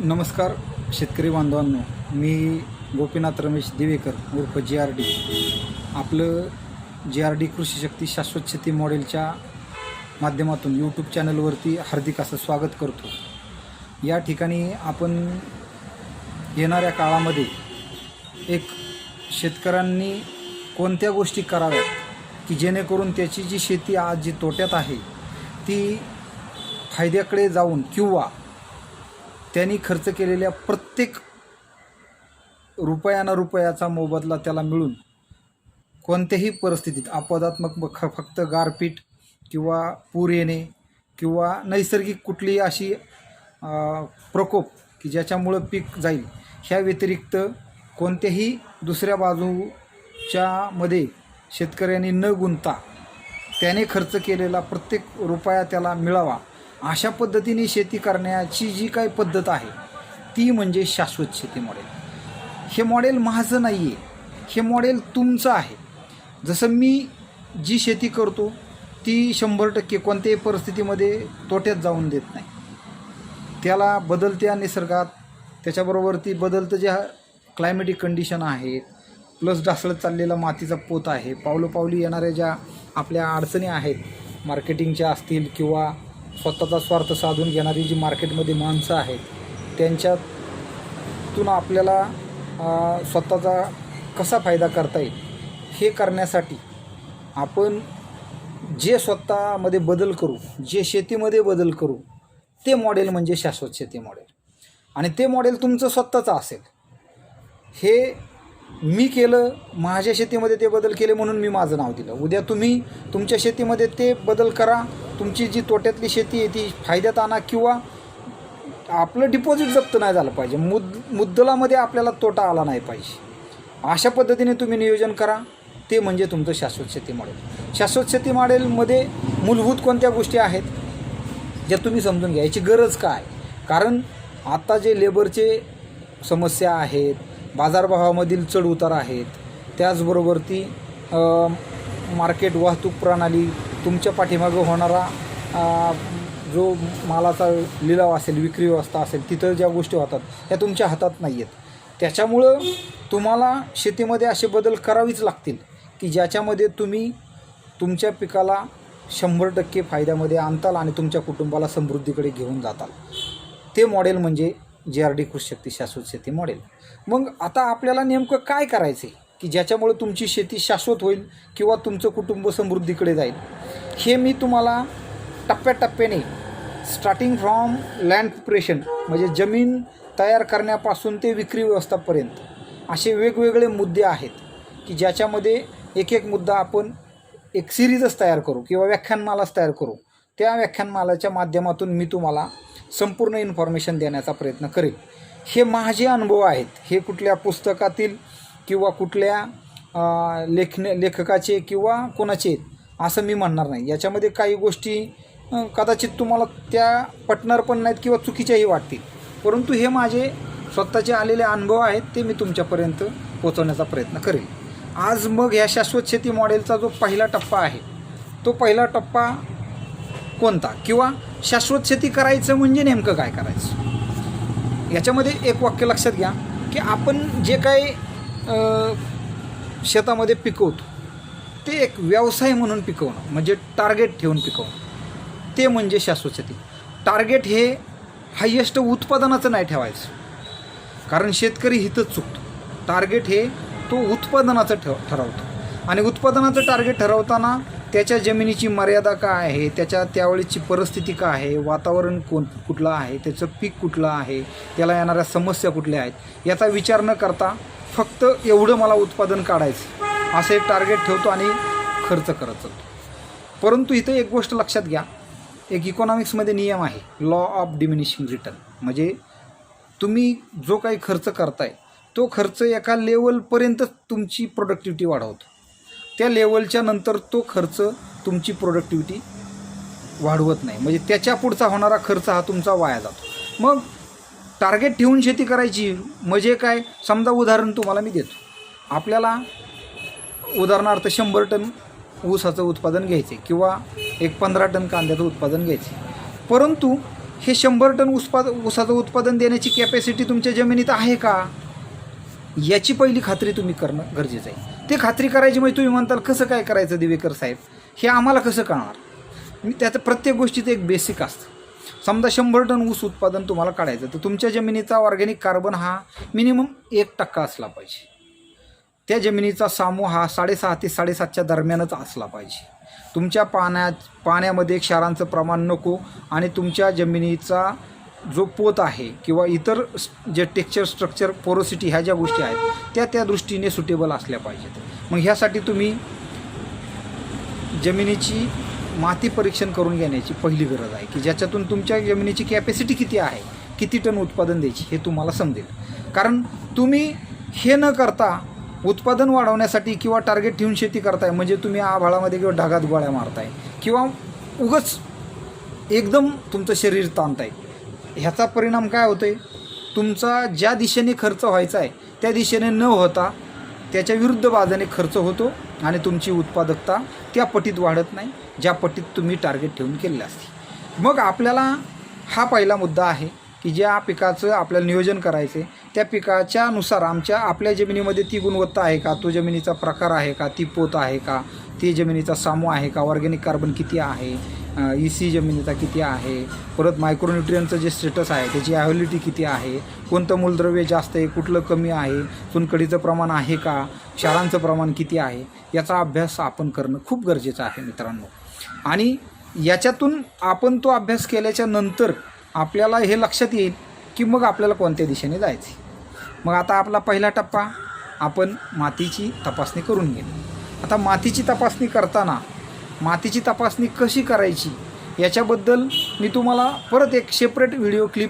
नमस्कार शेतकरी बांधवांनो, मी गोपीनाथ रमेश दिवेकर उर्फ GRD आपलं GRD कृषी शक्ती शाश्वत शेती मॉडेलच्या माध्यमातून यूट्यूब चॅनलवरती हार्दिक असं स्वागत करतो। या ठिकाणी आपण येणाऱ्या काळामध्ये एक शेतकऱ्यांनी कोणत्या गोष्टी कराव्यात की जेणेकरून त्याची जी शेती आज जी तोट्यात आहे ती फायद्याकडे जाऊन किंवा त्यांनी खर्च केलेल्या प्रत्येक रुपयाचा मोबदला त्याला मिळून कोणत्याही परिस्थितीत अपवादात्मक फक्त गारपीट किंवा पूर येणे किंवा नैसर्गिक कुठलीही अशी प्रकोप की ज्याच्यामुळं पीक जाईल ह्या व्यतिरिक्त कोणत्याही दुसऱ्या बाजूच्या मध्ये शेतकऱ्यांनी न गुंतता त्याने खर्च केलेला प्रत्येक रुपया त्याला मिळावा अशा पद्धतीने शेती करण्याची जी काही पद्धत आहे ती म्हणजे शाश्वत शेती मॉडेल। हे मॉडेल माझं नाही आहे, हे मॉडेल तुमचं आहे। जसं मी जी शेती करतो ती 100% कोणत्याही परिस्थितीमध्ये तोट्यात जाऊन देत नाही। त्याला बदलत्या निसर्गात त्याच्याबरोबर ती बदलतं ज्या क्लायमेटिक कंडिशन आहेत प्लस ढासळत चाललेला मातीचा पोत आहे, पावलोपावली येणाऱ्या ज्या आपल्या अडचणी आहेत मार्केटिंगच्या असतील किंवा स्वतःचा स्वार्थ साधून घेणारी जी मार्केटमध्ये माणसं आहेत त्यांच्यातून आपल्याला स्वतःचा कसा फायदा करता येईल हे करण्यासाठी आपण जे स्वतःमध्ये बदल करू, जे शेतीमध्ये बदल करू ते मॉडेल म्हणजे शाश्वत शेती मॉडेल। आणि ते मॉडेल तुमचं स्वतःचं असेल। हे मी केलं, माझ्या शेतीमध्ये ते बदल केले म्हणून मी माझं नाव दिलं। उद्या तुम्ही तुमच्या शेतीमध्ये ते बदल करा, तुमची जी तोट्यातली शेती आहे ती फायद्यात आणा किंवा आपलं डिपॉझिट जप्त नाही झालं पाहिजे, मुद्दलामध्ये आपल्याला तोटा आला नाही पाहिजे, अशा पद्धतीने तुम्ही नियोजन करा। ते म्हणजे तुमचं शाश्वत शेती मॉडेल। शाश्वत शेती मॉडेलमध्ये मूलभूत कोणत्या गोष्टी आहेत ज्या तुम्ही समजून घ्या, याची गरज काय। कारण आता जे लेबरचे समस्या आहेत, बाजारभावामधील चढ उतार आहेत, त्याचबरोबर ती मार्केट वाहतूक प्रणाली, तुमच्या पाठीमागं होणारा जो मालाचा लिलाव असेल, विक्री व्यवस्था असेल, तिथं ज्या गोष्टी होतात त्या तुमच्या हातात नाही आहेत। त्याच्यामुळं तुम्हाला शेतीमध्ये असे बदल करावेच लागतील की ज्याच्यामध्ये तुम्ही तुमच्या पिकाला 100% फायद्यामध्ये आणताल आणि तुमच्या कुटुंबाला समृद्धीकडे घेऊन जाताल। ते मॉडेल म्हणजे GRD कृषी शक्ती शाश्वत शेती मॉडेल। मग आता आपल्याला नेमकं काय करायचं आहे की ज्याच्यामुळे तुमची शेती शाश्वत होईल किंवा तुमचं कुटुंब समृद्धीकडे जाईल, हे मी तुम्हाला टप्प्याटप्प्याने स्टार्टिंग फ्रॉम लँड प्रिपरेशन म्हणजे जमीन तयार करण्यापासून ते विक्री व्यवस्थापर्यंत असे वेगवेगळे मुद्दे आहेत की ज्याच्यामध्ये एक एक मुद्दा आपण एक सिरीजच तयार करू किंवा व्याख्यानमालाच तयार करू। त्या व्याख्यानमालाच्या माध्यमातून मी तुम्हाला संपूर्ण इन्फॉर्मेशन देण्याचा प्रयत्न करेल। हे अनुभव आहेत, हे कुठल्या पुस्तकातील किंवा कुठल्या लेखकाचे किंवा कोणाचे असं मी म्हणणार नाही। याच्यामध्ये काही गोष्टी कदाचित तुम्हाला त्या पटणार पण नाहीत किंवा चुकीच्याही वाटतील, परंतु हे माझे स्वतःचे आलेले अनुभव आहेत, ते मी तुमच्यापर्यंत पोहोचवण्याचा प्रयत्न करेल। आज मग ह्या शाश्वत शेती मॉडेलचा जो पहिला टप्पा आहे तो पहिला टप्पा कोणता किंवा शाश्वत शेती करायचं म्हणजे नेमकं काय करायचं, याच्यामध्ये एक वाक्य लक्षात घ्या की आपण जे काही शेतामध्ये पिकवतो ते एक व्यवसाय म्हणून पिकवणं म्हणजे टार्गेट ठेवून पिकवणं, ते म्हणजे शाश्वत शेती। टार्गेट हे हायेस्ट उत्पादनाचं नाही ठेवायचं, कारण शेतकरी हिथंच चुकतो। टार्गेट हे तो उत्पादनाचं ठरवतो आणि उत्पादनाचं टार्गेट ठरवताना त्याच्या जमिनीची मर्यादा काय आहे, त्याच्या त्यावेळेची परिस्थिती काय आहे, वातावरण कुठलं आहे, त्याचं पीक कुठलं आहे, त्याला येणाऱ्या समस्या कुठल्या आहेत याचा विचार न करता फक्त एवढं मला उत्पादन काढायचं असं एक टार्गेट ठेवतो आणि खर्च करत जातो। परंतु इथं एक गोष्ट लक्षात घ्या, एक इकॉनॉमिक्समध्ये नियम आहे, लॉ ऑफ डिमिनिशिंग रिटर्न। म्हणजे तुम्ही जो काही खर्च करताय तो खर्च एका लेवलपर्यंतच तुमची प्रोडक्टिव्हिटी वाढवतो, त्या लेवलच्या नंतर तो खर्च तुमची प्रोडक्टिव्हिटी वाढवत नाही, म्हणजे त्याच्या पुढचा होणारा खर्च हा तुमचा वाया जातो। मग टार्गेट ठेवून शेती करायची म्हणजे काय, समजा उदाहरण तुम्हाला मी देतो, आपल्याला उदाहरणार्थ 100 टन ऊसाचं उत्पादन घ्यायचे किंवा एक 15 टन कांद्याचं उत्पादन घ्यायचे, परंतु हे 100 टन ऊसाचं उत्पादन देण्याची कॅपॅसिटी तुमच्या जमिनीत आहे का, याची पहिली खात्री तुम्ही करणं गरजेचं आहे. ते खात्री करायची म्हणजे तुम्ही म्हणताल कसं काय करायचं दिवेकर साहेब, हे आम्हाला कसं कळणार. मी त्याचं प्रत्येक गोष्टीचं एक बेसिक असतं. समजा 100 टन ऊस उत्पादन तुम्हाला काढायचं, तर तुमच्या जमिनीचा ऑर्गॅनिक कार्बन हा मिनिमम 1% असला पाहिजे. त्या जमिनीचा सामू हा 6.5 ते 7.5च्या दरम्यानच असला पाहिजे. तुमच्या पाण्यामध्ये क्षारांचं प्रमाण नको आणि तुमच्या जमिनीचा जो पोत आहे किंवा इतर जे टेक्स्चर स्ट्रक्चर पोरोसिटी ह्या ज्या गोष्टी आहेत त्या दृष्टीने सुटेबल असल्या पाहिजेत. मग ह्यासाठी तुम्ही जमिनीची माती परीक्षण करून घेण्याची पहिली गरज आहे, की ज्याच्यातून तुमच्या जमिनीची कॅपॅसिटी किती आहे, किती टन उत्पादन द्यायची हे तुम्हाला समजेल. कारण तुम्ही हे न करता उत्पादन वाढवण्यासाठी किंवा टार्गेट ठेवून शेती करताय म्हणजे तुम्ही आभाळामध्ये किंवा ढगात गोळ्या मारताय किंवा उगाच एकदम तुमचं शरीर ताणताय. ह्याचा परिणाम काय होतो आहे, तुमचा ज्या दिशेने खर्च व्हायचा आहे त्या दिशेने न होता त्याच्या विरुद्ध बाजूने खर्च होतो आणि तुमची उत्पादकता त्या पटीत वाढत नाही ज्या पटीत तुम्ही टार्गेट ठेवून केलेलं असते. मग आपल्याला हा पहिला मुद्दा आहे की ज्या पिकाचं आपल्याला नियोजन करायचं आहे त्या पिकाच्यानुसार आपल्या जमिनीमध्ये ती गुणवत्ता आहे का, तो जमिनीचा प्रकार आहे का, ती पोत आहे का, ती जमिनीचा सामू आहे का, ऑर्गॅनिक कार्बन किती आहे, EC जमिनीचा किती आहे, परत मायक्रोन्युट्रियनचं जे स्टेटस आहे त्याची ॲव्हॅलिटी किती आहे, कोणतं मूलद्रव्य जास्त आहे, कुठलं कमी आहे, चुनखडीचं प्रमाण आहे का, क्षारांचं प्रमाण किती आहे, याचा अभ्यास आपण करणं खूप गरजेचं आहे मित्रांनो. आणि याच्यातून आपण तो अभ्यास केल्याच्या नंतर आपल्याला हे लक्षात येईल की मग आपल्याला कोणत्या दिशेने जायचे. मग आता आपला पहिला टप्पा आपण मातीची तपासणी करून घेऊ. आता मातीची तपासणी करताना मातीची तपासणी कशी करायची याच्याबद्दल मी तुम्हाला परत एक सेपरेट व्हिडिओ क्लिप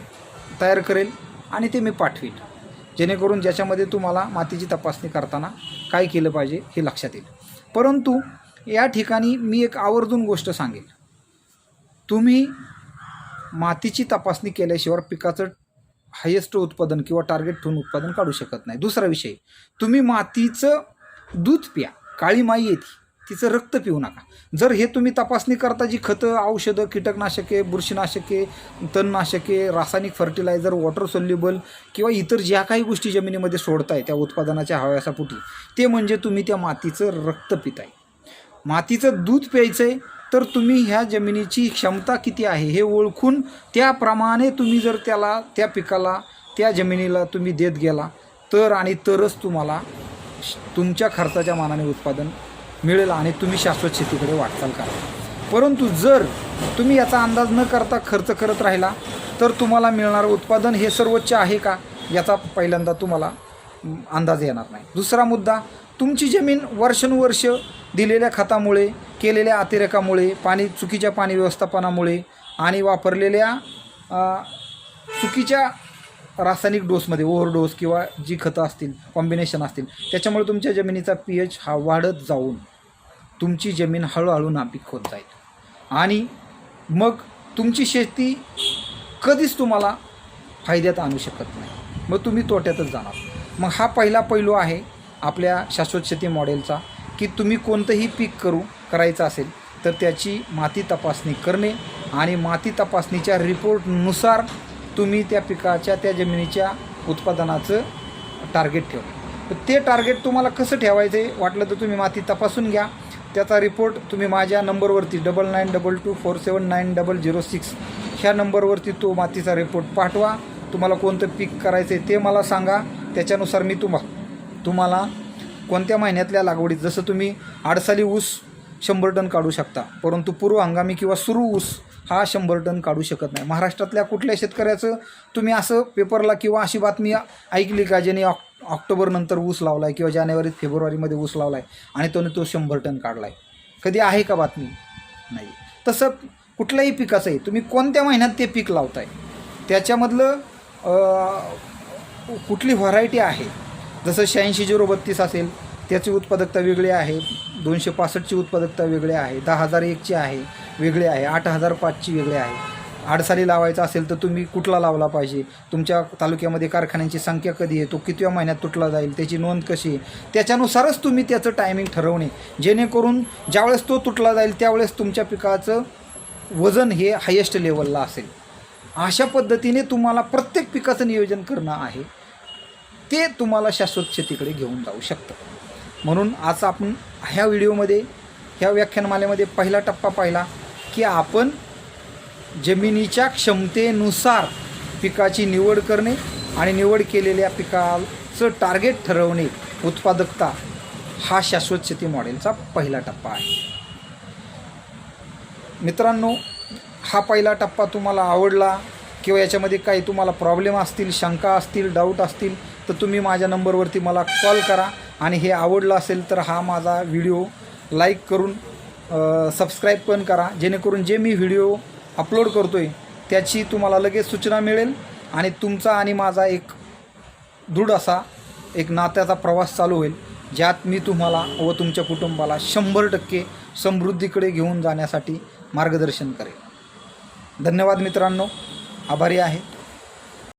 तयार करेल आणि ते मी पाठवेल, जेणेकरून ज्याच्यामध्ये तुम्हाला मातीची तपासणी करताना काय केलं पाहिजे हे लक्षात येईल. परंतु या ठिकाणी मी एक आवर्जून गोष्ट सांगेल, तुम्ही मातीची तपासणी केल्याशिवाय पिकाचं हायेस्ट उत्पादन किंवा टार्गेट ठेवून उत्पादन काढू शकत नाही. दुसरा विषय, तुम्ही मातीचं दूध प्या, काळी माई येते तिचं रक्त पिऊ नका. जर हे तुम्ही तपासणी करता जी खतं, औषधं, कीटकनाशके, बुरशीनाशके, तणनाशके, रासायनिक फर्टिलायझर, वॉटर सोल्युबल किंवा इतर ज्या काही गोष्टी जमिनीमध्ये सोडताय त्या उत्पादनाच्या हव्यासापोटी, ते म्हणजे तुम्ही त्या मातीचं रक्त पिताय. मातीचं दूध प्यायचं आहे तर तुम्ही ह्या जमिनीची क्षमता किती आहे हे ओळखून त्याप्रमाणे तुम्ही जर त्या पिकाला, त्या जमिनीला तुम्ही देत गेला तरच तुम्हाला तुमच्या खर्चाच्या मानाने उत्पादन मिळेल आणि तुम्ही शाश्वत शेतीकडे वाटचाल करा. परंतु जर तुम्ही याचा अंदाज न करता खर्च करत राहिला तर तुम्हाला मिळणारं उत्पादन हे सर्वोच्च आहे का याचा पहिल्यांदा तुम्हाला अंदाज येणार नाही. दुसरा मुद्दा, तुमची जमीन वर्षानुवर्ष दिलेल्या खतामुळे, केलेल्या अतिरेकामुळे, चुकीच्या पाणी व्यवस्थापनामुळे आणि वापरलेल्या चुकीच्या रासायनिक डोसमध्ये, ओव्हरडोस किंवा जी खतं असतील, कॉम्बिनेशन असतील, त्याच्यामुळे तुमच्या जमिनीचा pH हा वाढत जाऊन तुमची जमीन हळूहळू नापीक होत जाईल आणि मग तुमची शेती कधीच तुम्हाला फायद्यात आणू शकत नाही, मग तुम्ही तोट्यातच जाणार. मग हा पहिला पैलू आहे आपल्या शाश्वत शेती मॉडेलचा, की तुम्ही कोणतंही पीक करायचं असेल तर त्याची माती तपासणी करणे आणि माती तपासणीच्या रिपोर्टनुसार तुम्ही त्या पिकाच्या, त्या जमिनीच्या उत्पादनाचं टार्गेट ठेवा. ते टार्गेट तुम्हाला कसं ठेवायचं आहे, वाटलं तर तुम्ही माती तपासून घ्या. त्याचा रिपोर्ट तुम्ही माझ्या नंबरवरती 9922479006 ह्या नंबरवरती तो मातीचा रिपोर्ट पाठवा. तुम्हाला कोणतं पीक करायचं आहे ते मला सांगा. त्याच्यानुसार मी तुम्हाला कोणत्या महिन्यातल्या लागवडीत, जसं तुम्ही आडसाली ऊस 100 टन काढू शकता, परंतु पूर्व हंगामी किंवा सुरू ऊस हा 100 टन काढू शकत नाही. महाराष्ट्रातल्या कुठल्या शेतकऱ्याचं तुम्ही असं पेपरला किंवा अशी बातमी ऐकली का ज्याने ऑक्टोबरनंतर ऊस लावला आहे किंवा जानेवारीत फेब्रुवारीमध्ये ऊस लावला आहे आणि तो 100 टन काढला आहे? कधी आहे का बातमी? नाही. तसं कुठल्याही पिकाचं आहे, तुम्ही कोणत्या महिन्यात ते पीक लावताय त्याच्यामधलं कुठली व्हरायटी आहे. जसं 86-032 असेल त्याची उत्पादकता वेगळी आहे, 265ची उत्पादकता वेगळी आहे, 10,001ची आहे वेगळी आहे, 8,005ची वेगळी आहे. आडसाली लावायचा असेल तर तुम्ही कुठला लावला पाहिजे, तुमच्या तालुक्यामध्ये कारखान्यांची संख्या कधी आहे, तो कितव्या महिन्यात तुटला जाईल, त्याची नोंद कशी आहे, त्याच्यानुसारच तुम्ही त्याचं टायमिंग ठरवणे, जेणेकरून ज्यावेळेस तो तुटला जाईल त्यावेळेस तुमच्या पिकाचं वजन हे हायेस्ट लेवलला असेल अशा पद्धतीने तुम्हाला प्रत्येक पिकाचं नियोजन करणं आहे, ते तुम्हाला शाश्वत शेतीकडे घेऊन जाऊ शकतं. म्हणून आज आपण ह्या व्हिडिओमध्ये, ह्या व्याख्यानमालेमध्ये पहिला टप्पा पाहिला की आपण जमिनीच्या क्षमतेनुसार पिकाची निवड करणे आणि निवड केलेल्या पिकाचं टार्गेट ठरवणे, उत्पादकता, हा शाश्वत शेती मॉडेलचा पहिला टप्पा आहे. मित्रांनो, हा पहिला टप्पा तुम्हाला आवडला किंवा याच्यामध्ये काही तुम्हाला प्रॉब्लेम असतील, शंका असतील, डाऊट असतील तर तुम्ही माझ्या नंबरवरती मला कॉल करा. आणि हे आवडलं असेल तर हा माझा व्हिडिओ लाईक करून सबस्क्राईब पण करा, जेणेकरून जे मी व्हिडिओ अपलोड करतो आहे त्याची तुम्हाला लगेच सूचना मिळेल आणि तुमचा आणि माझा एक दृढ असा एक नात्याचा प्रवास चालू होईल, ज्यात मी तुम्हाला व तुमच्या कुटुंबाला 100% समृद्धीकडे घेऊन जाण्यासाठी मार्गदर्शन करेन. धन्यवाद मित्रांनो, आभारी आहे.